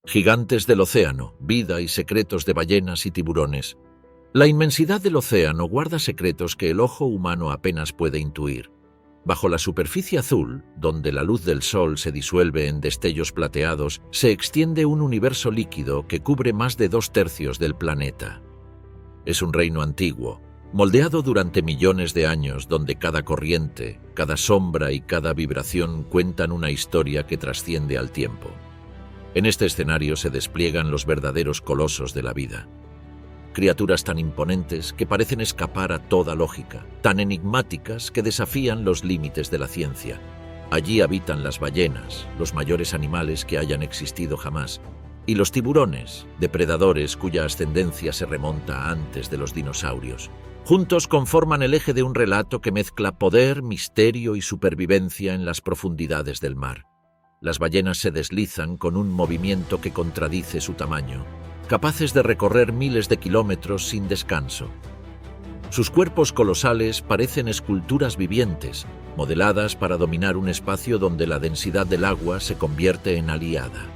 Gigantes del océano, vida y secretos de ballenas y tiburones. La inmensidad del océano guarda secretos que el ojo humano apenas puede intuir. Bajo la superficie azul, donde la luz del sol se disuelve en destellos plateados, se extiende un universo líquido que cubre más de 2/3 del planeta. Es un reino antiguo, moldeado durante millones de años, donde cada corriente, cada sombra y cada vibración cuentan una historia que trasciende al tiempo. En este escenario se despliegan los verdaderos colosos de la vida. Criaturas tan imponentes que parecen escapar a toda lógica, tan enigmáticas que desafían los límites de la ciencia. Allí habitan las ballenas, los mayores animales que hayan existido jamás, y los tiburones, depredadores cuya ascendencia se remonta antes de los dinosaurios. Juntos conforman el eje de un relato que mezcla poder, misterio y supervivencia en las profundidades del mar. Las ballenas se deslizan con un movimiento que contradice su tamaño, capaces de recorrer miles de kilómetros sin descanso. Sus cuerpos colosales parecen esculturas vivientes, modeladas para dominar un espacio donde la densidad del agua se convierte en aliada.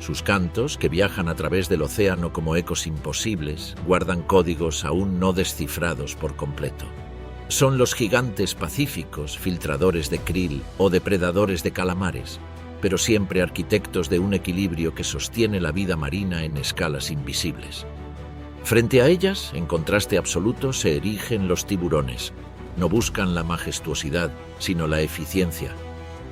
Sus cantos, que viajan a través del océano como ecos imposibles, guardan códigos aún no descifrados por completo. Son los gigantes pacíficos, filtradores de krill o depredadores de calamares, pero siempre arquitectos de un equilibrio que sostiene la vida marina en escalas invisibles. Frente a ellas, en contraste absoluto, se erigen los tiburones. No buscan la majestuosidad, sino la eficiencia.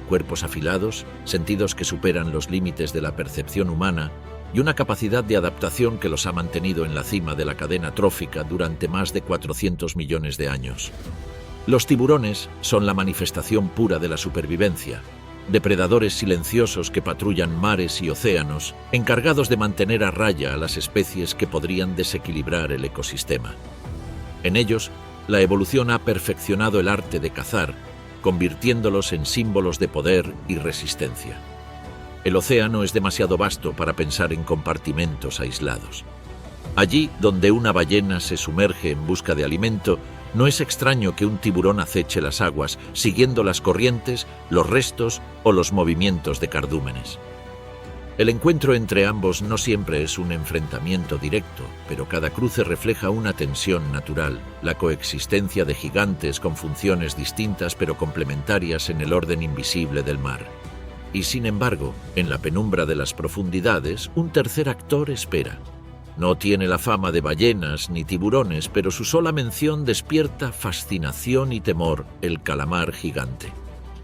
Cuerpos afilados, sentidos que superan los límites de la percepción humana y una capacidad de adaptación que los ha mantenido en la cima de la cadena trófica durante más de 400 millones de años. Los tiburones son la manifestación pura de la supervivencia, depredadores silenciosos que patrullan mares y océanos, encargados de mantener a raya a las especies que podrían desequilibrar el ecosistema. En ellos, la evolución ha perfeccionado el arte de cazar, convirtiéndolos en símbolos de poder y resistencia. El océano es demasiado vasto para pensar en compartimentos aislados. Allí, donde una ballena se sumerge en busca de alimento, no es extraño que un tiburón aceche las aguas, siguiendo las corrientes, los restos o los movimientos de cardúmenes. El encuentro entre ambos no siempre es un enfrentamiento directo, pero cada cruce refleja una tensión natural, la coexistencia de gigantes con funciones distintas pero complementarias en el orden invisible del mar. Y sin embargo, en la penumbra de las profundidades, un tercer actor espera. No tiene la fama de ballenas ni tiburones, pero su sola mención despierta fascinación y temor: el calamar gigante.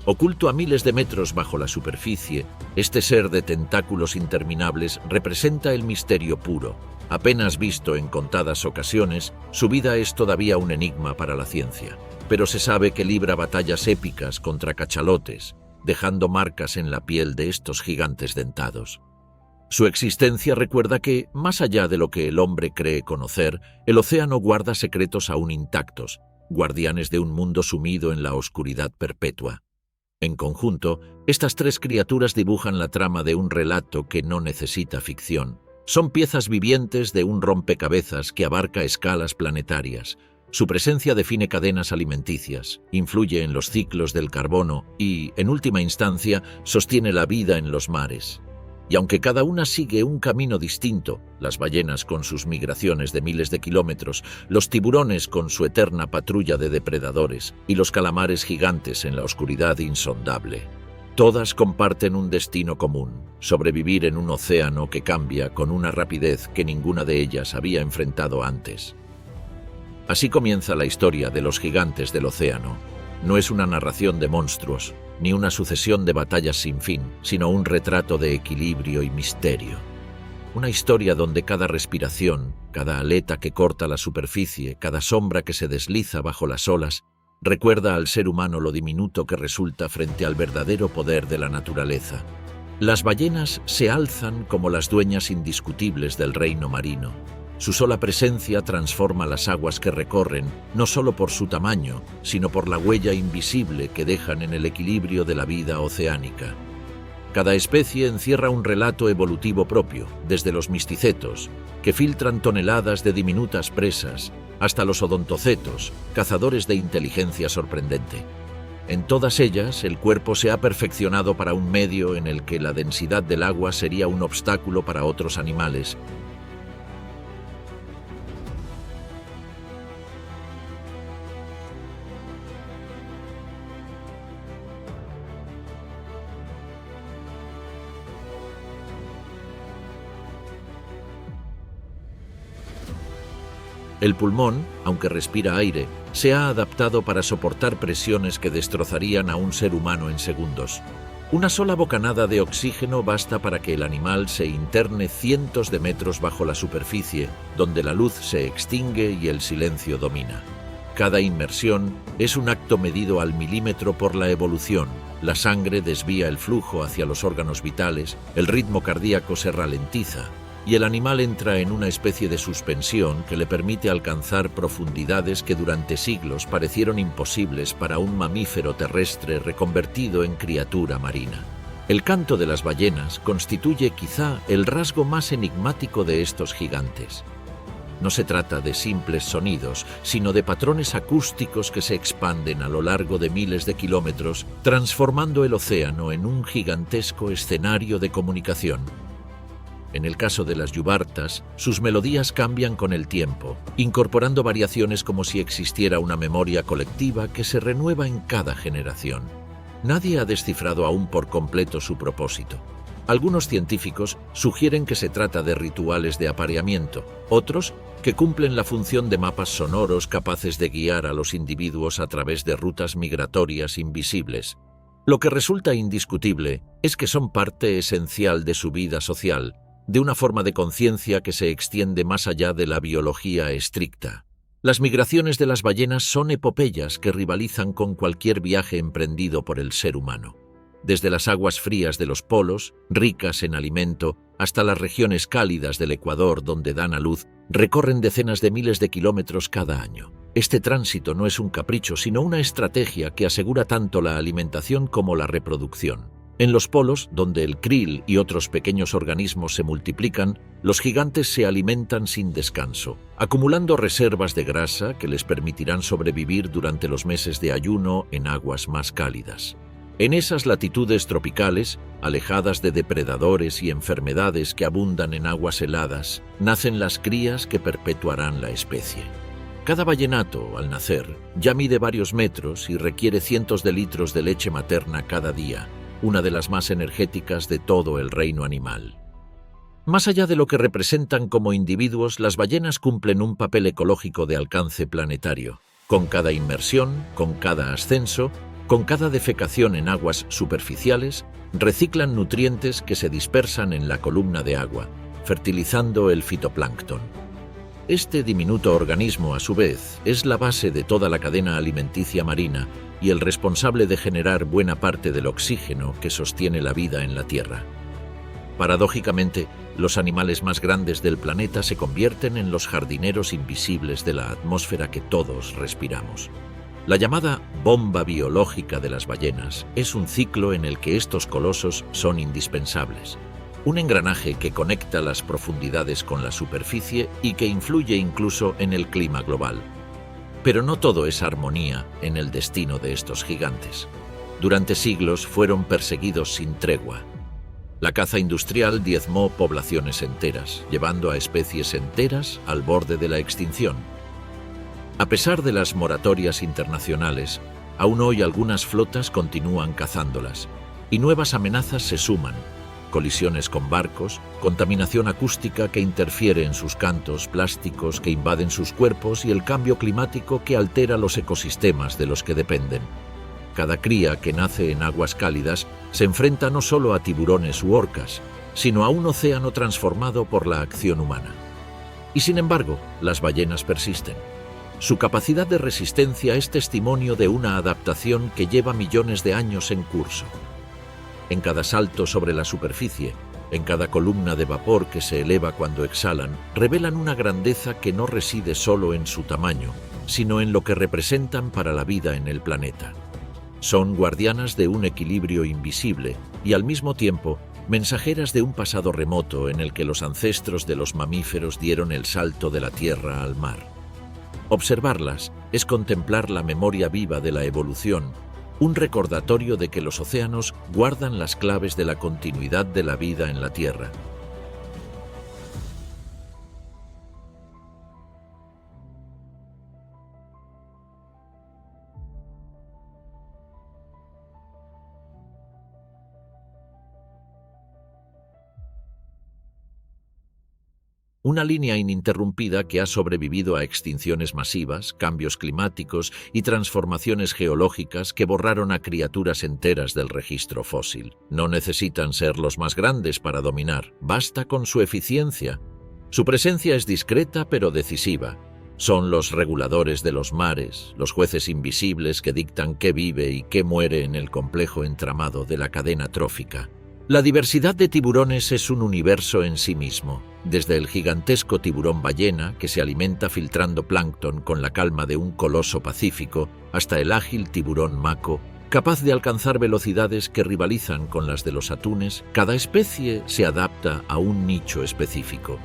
Oculto a miles de metros bajo la superficie, este ser de tentáculos interminables representa el misterio puro. Apenas visto en contadas ocasiones, su vida es todavía un enigma para la ciencia. Pero se sabe que libra batallas épicas contra cachalotes, dejando marcas en la piel de estos gigantes dentados. Su existencia recuerda que, más allá de lo que el hombre cree conocer, el océano guarda secretos aún intactos, guardianes de un mundo sumido en la oscuridad perpetua. En conjunto, estas tres criaturas dibujan la trama de un relato que no necesita ficción. Son piezas vivientes de un rompecabezas que abarca escalas planetarias. Su presencia define cadenas alimenticias, influye en los ciclos del carbono y, en última instancia, sostiene la vida en los mares. Y aunque cada una sigue un camino distinto, las ballenas con sus migraciones de miles de kilómetros, los tiburones con su eterna patrulla de depredadores y los calamares gigantes en la oscuridad insondable, todas comparten un destino común: sobrevivir en un océano que cambia con una rapidez que ninguna de ellas había enfrentado antes. Así comienza la historia de los gigantes del océano. No es una narración de monstruos, ni una sucesión de batallas sin fin, sino un retrato de equilibrio y misterio. Una historia donde cada respiración, cada aleta que corta la superficie, cada sombra que se desliza bajo las olas, recuerda al ser humano lo diminuto que resulta frente al verdadero poder de la naturaleza. Las ballenas se alzan como las dueñas indiscutibles del reino marino. Su sola presencia transforma las aguas que recorren, no solo por su tamaño, sino por la huella invisible que dejan en el equilibrio de la vida oceánica. Cada especie encierra un relato evolutivo propio, desde los misticetos, que filtran toneladas de diminutas presas, hasta los odontocetos, cazadores de inteligencia sorprendente. En todas ellas, el cuerpo se ha perfeccionado para un medio en el que la densidad del agua sería un obstáculo para otros animales. El pulmón, aunque respira aire, se ha adaptado para soportar presiones que destrozarían a un ser humano en segundos. Una sola bocanada de oxígeno basta para que el animal se interne cientos de metros bajo la superficie, donde la luz se extingue y el silencio domina. Cada inmersión es un acto medido al milímetro por la evolución. La sangre desvía el flujo hacia los órganos vitales, el ritmo cardíaco se ralentiza, y el animal entra en una especie de suspensión que le permite alcanzar profundidades que durante siglos parecieron imposibles para un mamífero terrestre reconvertido en criatura marina. El canto de las ballenas constituye quizá el rasgo más enigmático de estos gigantes. No se trata de simples sonidos, sino de patrones acústicos que se expanden a lo largo de miles de kilómetros, transformando el océano en un gigantesco escenario de comunicación. En el caso de las yubartas, sus melodías cambian con el tiempo, incorporando variaciones como si existiera una memoria colectiva que se renueva en cada generación. Nadie ha descifrado aún por completo su propósito. Algunos científicos sugieren que se trata de rituales de apareamiento, otros que cumplen la función de mapas sonoros capaces de guiar a los individuos a través de rutas migratorias invisibles. Lo que resulta indiscutible es que son parte esencial de su vida social, de una forma de conciencia que se extiende más allá de la biología estricta. Las migraciones de las ballenas son epopeyas que rivalizan con cualquier viaje emprendido por el ser humano. Desde las aguas frías de los polos, ricas en alimento, hasta las regiones cálidas del Ecuador donde dan a luz, recorren decenas de miles de kilómetros cada año. Este tránsito no es un capricho, sino una estrategia que asegura tanto la alimentación como la reproducción. En los polos, donde el krill y otros pequeños organismos se multiplican, los gigantes se alimentan sin descanso, acumulando reservas de grasa que les permitirán sobrevivir durante los meses de ayuno en aguas más cálidas. En esas latitudes tropicales, alejadas de depredadores y enfermedades que abundan en aguas heladas, nacen las crías que perpetuarán la especie. Cada ballenato, al nacer, ya mide varios metros y requiere cientos de litros de leche materna cada día, una de las más energéticas de todo el reino animal. Más allá de lo que representan como individuos, las ballenas cumplen un papel ecológico de alcance planetario. Con cada inmersión, con cada ascenso, con cada defecación en aguas superficiales, reciclan nutrientes que se dispersan en la columna de agua, fertilizando el fitoplancton. Este diminuto organismo, a su vez, es la base de toda la cadena alimenticia marina y el responsable de generar buena parte del oxígeno que sostiene la vida en la Tierra. Paradójicamente, los animales más grandes del planeta se convierten en los jardineros invisibles de la atmósfera que todos respiramos. La llamada bomba biológica de las ballenas es un ciclo en el que estos colosos son indispensables. Un engranaje que conecta las profundidades con la superficie y que influye incluso en el clima global. Pero no todo es armonía en el destino de estos gigantes. Durante siglos fueron perseguidos sin tregua. La caza industrial diezmó poblaciones enteras, llevando a especies enteras al borde de la extinción. A pesar de las moratorias internacionales, aún hoy algunas flotas continúan cazándolas, y nuevas amenazas se suman: colisiones con barcos, contaminación acústica que interfiere en sus cantos, plásticos que invaden sus cuerpos y el cambio climático que altera los ecosistemas de los que dependen. Cada cría que nace en aguas cálidas se enfrenta no solo a tiburones u orcas, sino a un océano transformado por la acción humana. Y sin embargo, las ballenas persisten. Su capacidad de resistencia es testimonio de una adaptación que lleva millones de años en curso. En cada salto sobre la superficie, en cada columna de vapor que se eleva cuando exhalan, revelan una grandeza que no reside solo en su tamaño, sino en lo que representan para la vida en el planeta. Son guardianas de un equilibrio invisible y al mismo tiempo mensajeras de un pasado remoto en el que los ancestros de los mamíferos dieron el salto de la tierra al mar. Observarlas es contemplar la memoria viva de la evolución, un recordatorio de que los océanos guardan las claves de la continuidad de la vida en la Tierra. Una línea ininterrumpida que ha sobrevivido a extinciones masivas, cambios climáticos y transformaciones geológicas que borraron a criaturas enteras del registro fósil. No necesitan ser los más grandes para dominar, basta con su eficiencia. Su presencia es discreta pero decisiva. Son los reguladores de los mares, los jueces invisibles que dictan qué vive y qué muere en el complejo entramado de la cadena trófica. La diversidad de tiburones es un universo en sí mismo, desde el gigantesco tiburón ballena, que se alimenta filtrando plancton con la calma de un coloso pacífico, hasta el ágil tiburón maco, capaz de alcanzar velocidades que rivalizan con las de los atunes. Cada especie se adapta a un nicho específico.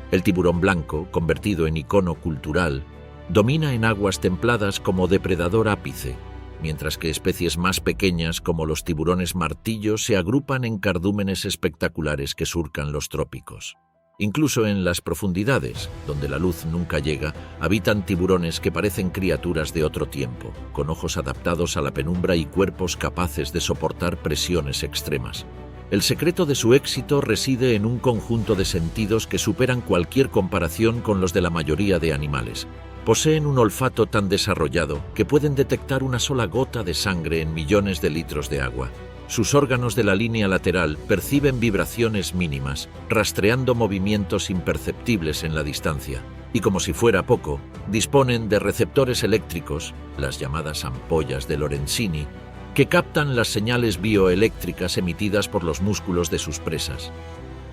El tiburón blanco, convertido en icono cultural, domina en aguas templadas como depredador ápice, mientras que especies más pequeñas como los tiburones martillo se agrupan en cardúmenes espectaculares que surcan los trópicos. Incluso en las profundidades, donde la luz nunca llega, habitan tiburones que parecen criaturas de otro tiempo, con ojos adaptados a la penumbra y cuerpos capaces de soportar presiones extremas. El secreto de su éxito reside en un conjunto de sentidos que superan cualquier comparación con los de la mayoría de animales. Poseen un olfato tan desarrollado que pueden detectar una sola gota de sangre en millones de litros de agua. Sus órganos de la línea lateral perciben vibraciones mínimas, rastreando movimientos imperceptibles en la distancia. Y como si fuera poco, disponen de receptores eléctricos, las llamadas ampollas de Lorenzini, que captan las señales bioeléctricas emitidas por los músculos de sus presas.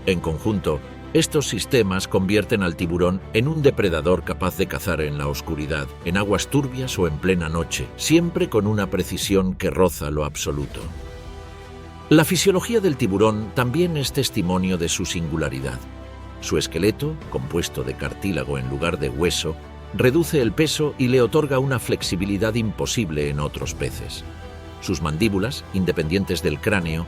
En conjunto, estos sistemas convierten al tiburón en un depredador capaz de cazar en la oscuridad, en aguas turbias o en plena noche, siempre con una precisión que roza lo absoluto. La fisiología del tiburón también es testimonio de su singularidad. Su esqueleto, compuesto de cartílago en lugar de hueso, reduce el peso y le otorga una flexibilidad imposible en otros peces. Sus mandíbulas, independientes del cráneo,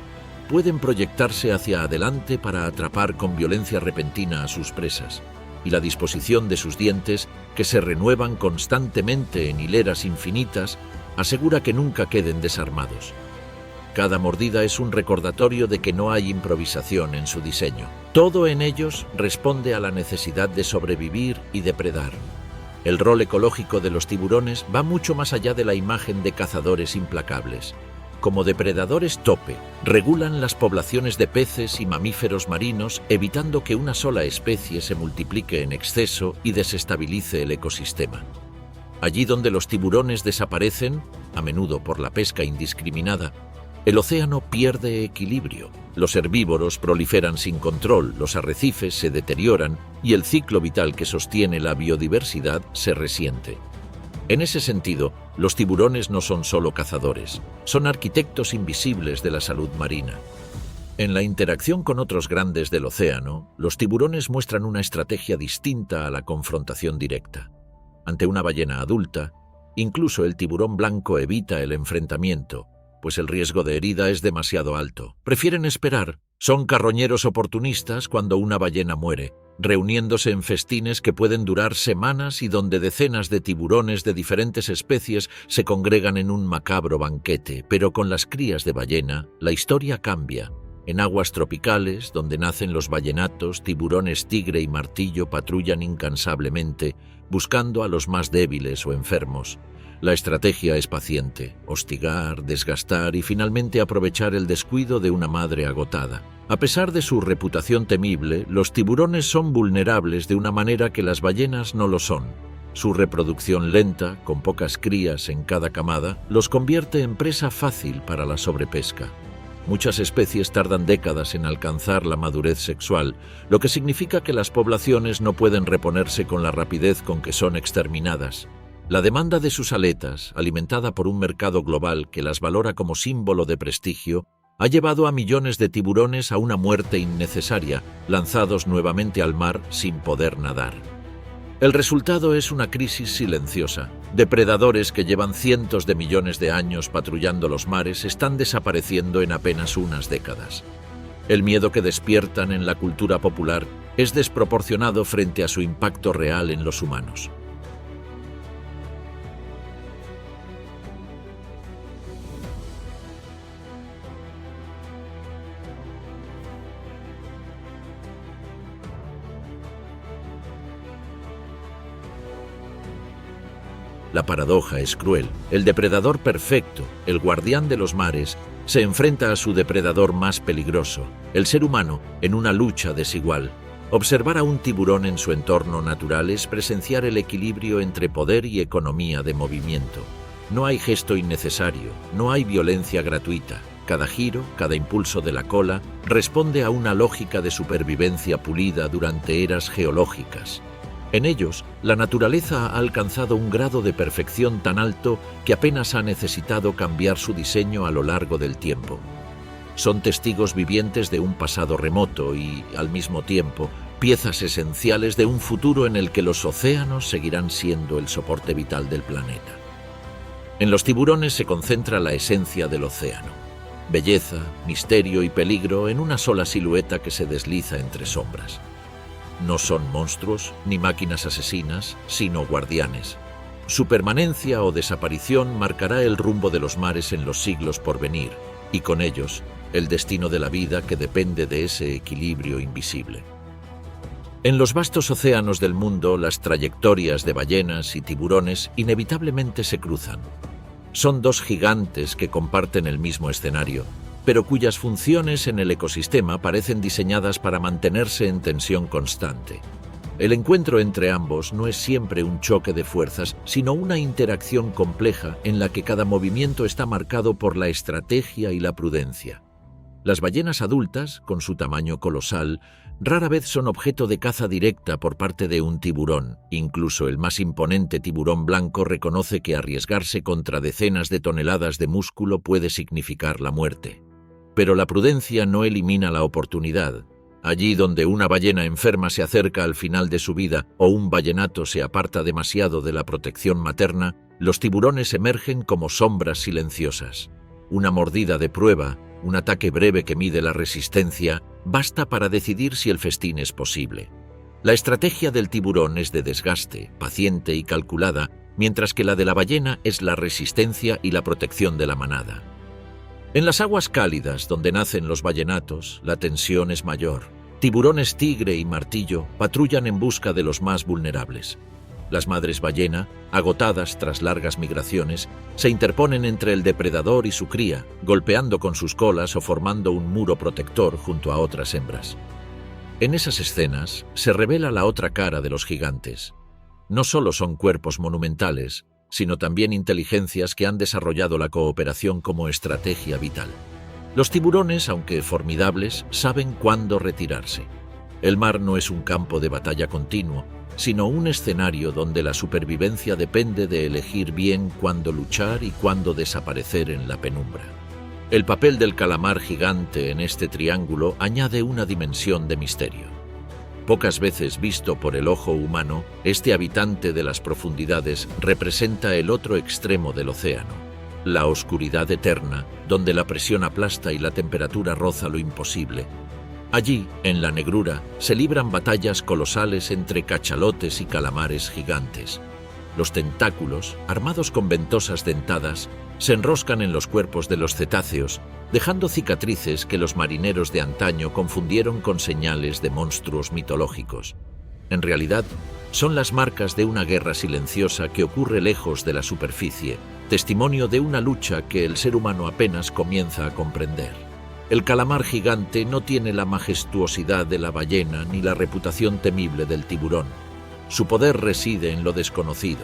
pueden proyectarse hacia adelante para atrapar con violencia repentina a sus presas, y la disposición de sus dientes, que se renuevan constantemente en hileras infinitas, asegura que nunca queden desarmados. Cada mordida es un recordatorio de que no hay improvisación en su diseño. Todo en ellos responde a la necesidad de sobrevivir y depredar. El rol ecológico de los tiburones va mucho más allá de la imagen de cazadores implacables. Como depredadores tope, regulan las poblaciones de peces y mamíferos marinos, evitando que una sola especie se multiplique en exceso y desestabilice el ecosistema. Allí donde los tiburones desaparecen, a menudo por la pesca indiscriminada, el océano pierde equilibrio. Los herbívoros proliferan sin control, los arrecifes se deterioran y el ciclo vital que sostiene la biodiversidad se resiente. En ese sentido, los tiburones no son solo cazadores, son arquitectos invisibles de la salud marina. En la interacción con otros grandes del océano, los tiburones muestran una estrategia distinta a la confrontación directa. Ante una ballena adulta, incluso el tiburón blanco evita el enfrentamiento, pues el riesgo de herida es demasiado alto. Prefieren esperar, son carroñeros oportunistas cuando una ballena muere, reuniéndose en festines que pueden durar semanas y donde decenas de tiburones de diferentes especies se congregan en un macabro banquete. Pero con las crías de ballena, la historia cambia. En aguas tropicales, donde nacen los ballenatos, tiburones tigre y martillo patrullan incansablemente, buscando a los más débiles o enfermos. La estrategia es paciente: hostigar, desgastar y finalmente aprovechar el descuido de una madre agotada. A pesar de su reputación temible, los tiburones son vulnerables de una manera que las ballenas no lo son. Su reproducción lenta, con pocas crías en cada camada, los convierte en presa fácil para la sobrepesca. Muchas especies tardan décadas en alcanzar la madurez sexual, lo que significa que las poblaciones no pueden reponerse con la rapidez con que son exterminadas. La demanda de sus aletas, alimentada por un mercado global que las valora como símbolo de prestigio, ha llevado a millones de tiburones a una muerte innecesaria, lanzados nuevamente al mar sin poder nadar. El resultado es una crisis silenciosa. Depredadores que llevan cientos de millones de años patrullando los mares están desapareciendo en apenas unas décadas. El miedo que despiertan en la cultura popular es desproporcionado frente a su impacto real en los humanos. La paradoja es cruel. El depredador perfecto, el guardián de los mares, se enfrenta a su depredador más peligroso, el ser humano, en una lucha desigual. Observar a un tiburón en su entorno natural es presenciar el equilibrio entre poder y economía de movimiento. No hay gesto innecesario, no hay violencia gratuita. Cada giro, cada impulso de la cola, responde a una lógica de supervivencia pulida durante eras geológicas. En ellos, la naturaleza ha alcanzado un grado de perfección tan alto que apenas ha necesitado cambiar su diseño a lo largo del tiempo. Son testigos vivientes de un pasado remoto y, al mismo tiempo, piezas esenciales de un futuro en el que los océanos seguirán siendo el soporte vital del planeta. En los tiburones se concentra la esencia del océano: belleza, misterio y peligro en una sola silueta que se desliza entre sombras. No son monstruos ni máquinas asesinas, sino guardianes. Su permanencia o desaparición marcará el rumbo de los mares en los siglos por venir, y con ellos, el destino de la vida que depende de ese equilibrio invisible. En los vastos océanos del mundo, las trayectorias de ballenas y tiburones inevitablemente se cruzan. Son dos gigantes que comparten el mismo escenario, pero cuyas funciones en el ecosistema parecen diseñadas para mantenerse en tensión constante. El encuentro entre ambos no es siempre un choque de fuerzas, sino una interacción compleja en la que cada movimiento está marcado por la estrategia y la prudencia. Las ballenas adultas, con su tamaño colosal, rara vez son objeto de caza directa por parte de un tiburón. Incluso el más imponente tiburón blanco reconoce que arriesgarse contra decenas de toneladas de músculo puede significar la muerte. Pero la prudencia no elimina la oportunidad. Allí donde una ballena enferma se acerca al final de su vida o un ballenato se aparta demasiado de la protección materna, los tiburones emergen como sombras silenciosas. Una mordida de prueba, un ataque breve que mide la resistencia, basta para decidir si el festín es posible. La estrategia del tiburón es de desgaste, paciente y calculada, mientras que la de la ballena es la resistencia y la protección de la manada. En las aguas cálidas donde nacen los ballenatos, la tensión es mayor. Tiburones tigre y martillo patrullan en busca de los más vulnerables. Las madres ballena, agotadas tras largas migraciones, se interponen entre el depredador y su cría, golpeando con sus colas o formando un muro protector junto a otras hembras. En esas escenas se revela la otra cara de los gigantes. No solo son cuerpos monumentales, sino también inteligencias que han desarrollado la cooperación como estrategia vital. Los tiburones, aunque formidables, saben cuándo retirarse. El mar no es un campo de batalla continuo, sino un escenario donde la supervivencia depende de elegir bien cuándo luchar y cuándo desaparecer en la penumbra. El papel del calamar gigante en este triángulo añade una dimensión de misterio. Pocas veces visto por el ojo humano, este habitante de las profundidades representa el otro extremo del océano, la oscuridad eterna, donde la presión aplasta y la temperatura roza lo imposible. Allí, en la negrura, se libran batallas colosales entre cachalotes y calamares gigantes. Los tentáculos, armados con ventosas dentadas, se enroscan en los cuerpos de los cetáceos, dejando cicatrices que los marineros de antaño confundieron con señales de monstruos mitológicos. En realidad, son las marcas de una guerra silenciosa que ocurre lejos de la superficie, testimonio de una lucha que el ser humano apenas comienza a comprender. El calamar gigante no tiene la majestuosidad de la ballena ni la reputación temible del tiburón. Su poder reside en lo desconocido.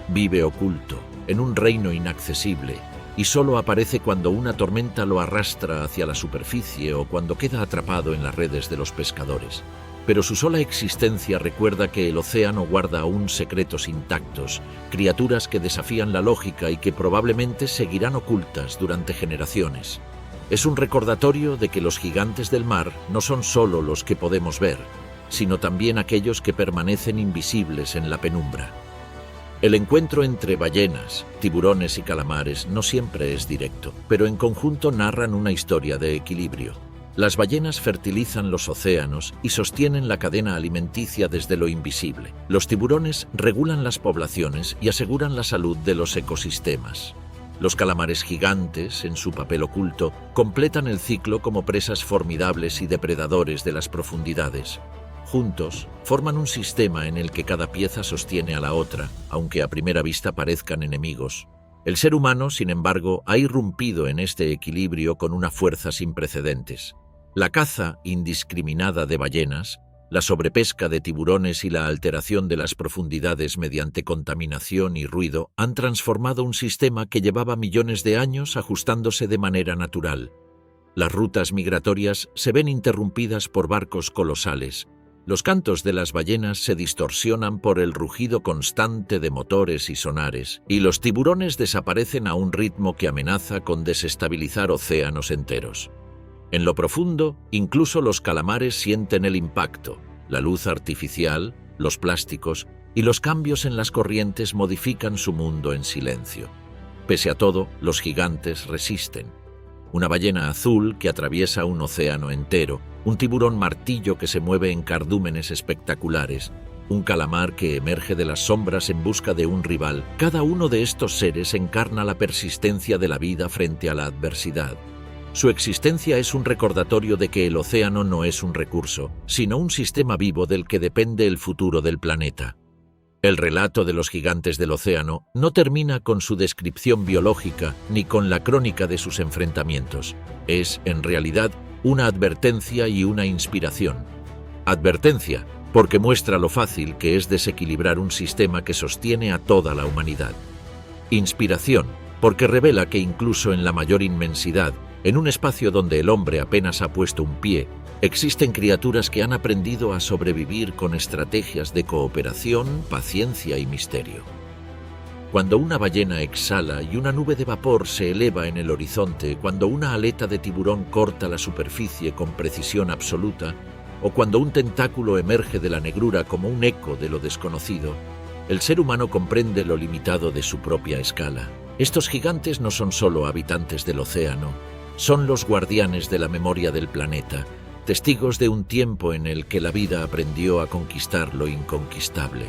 Vive oculto, en un reino inaccesible, y solo aparece cuando una tormenta lo arrastra hacia la superficie o cuando queda atrapado en las redes de los pescadores. Pero su sola existencia recuerda que el océano guarda aún secretos intactos, criaturas que desafían la lógica y que probablemente seguirán ocultas durante generaciones. Es un recordatorio de que los gigantes del mar no son solo los que podemos ver, sino también aquellos que permanecen invisibles en la penumbra. El encuentro entre ballenas, tiburones y calamares no siempre es directo, pero en conjunto narran una historia de equilibrio. Las ballenas fertilizan los océanos y sostienen la cadena alimenticia desde lo invisible. Los tiburones regulan las poblaciones y aseguran la salud de los ecosistemas. Los calamares gigantes, en su papel oculto, completan el ciclo como presas formidables y depredadores de las profundidades. Juntos, forman un sistema en el que cada pieza sostiene a la otra, aunque a primera vista parezcan enemigos. El ser humano, sin embargo, ha irrumpido en este equilibrio con una fuerza sin precedentes. La caza indiscriminada de ballenas, la sobrepesca de tiburones y la alteración de las profundidades mediante contaminación y ruido han transformado un sistema que llevaba millones de años ajustándose de manera natural. Las rutas migratorias se ven interrumpidas por barcos colosales. Los cantos de las ballenas se distorsionan por el rugido constante de motores y sonares, y los tiburones desaparecen a un ritmo que amenaza con desestabilizar océanos enteros. En lo profundo, incluso los calamares sienten el impacto. La luz artificial, los plásticos y los cambios en las corrientes modifican su mundo en silencio. Pese a todo, los gigantes resisten. Una ballena azul que atraviesa un océano entero, un tiburón martillo que se mueve en cardúmenes espectaculares, un calamar que emerge de las sombras en busca de un rival. Cada uno de estos seres encarna la persistencia de la vida frente a la adversidad. Su existencia es un recordatorio de que el océano no es un recurso, sino un sistema vivo del que depende el futuro del planeta. El relato de los gigantes del océano no termina con su descripción biológica ni con la crónica de sus enfrentamientos. Es, en realidad, una advertencia y una inspiración. Advertencia, porque muestra lo fácil que es desequilibrar un sistema que sostiene a toda la humanidad. Inspiración, porque revela que incluso en la mayor inmensidad, en un espacio donde el hombre apenas ha puesto un pie, existen criaturas que han aprendido a sobrevivir con estrategias de cooperación, paciencia y misterio. Cuando una ballena exhala y una nube de vapor se eleva en el horizonte, cuando una aleta de tiburón corta la superficie con precisión absoluta, o cuando un tentáculo emerge de la negrura como un eco de lo desconocido, el ser humano comprende lo limitado de su propia escala. Estos gigantes no son solo habitantes del océano, son los guardianes de la memoria del planeta, testigos de un tiempo en el que la vida aprendió a conquistar lo inconquistable.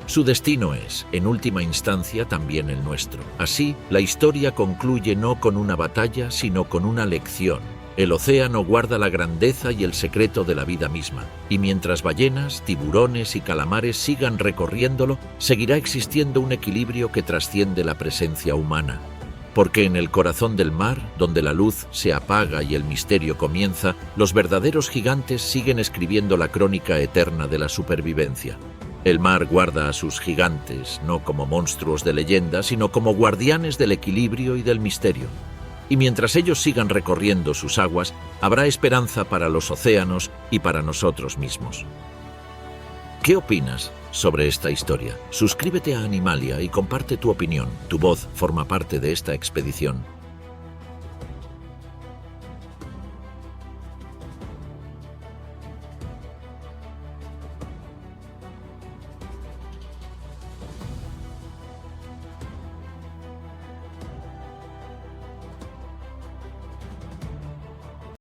Su destino es, en última instancia, también el nuestro. Así, la historia concluye no con una batalla, sino con una lección. El océano guarda la grandeza y el secreto de la vida misma, y mientras ballenas, tiburones y calamares sigan recorriéndolo, seguirá existiendo un equilibrio que trasciende la presencia humana. Porque en el corazón del mar, donde la luz se apaga y el misterio comienza, los verdaderos gigantes siguen escribiendo la crónica eterna de la supervivencia. El mar guarda a sus gigantes, no como monstruos de leyenda, sino como guardianes del equilibrio y del misterio. Y mientras ellos sigan recorriendo sus aguas, habrá esperanza para los océanos y para nosotros mismos. ¿Qué opinas sobre esta historia? Suscríbete a Animalia y comparte tu opinión. Tu voz forma parte de esta expedición.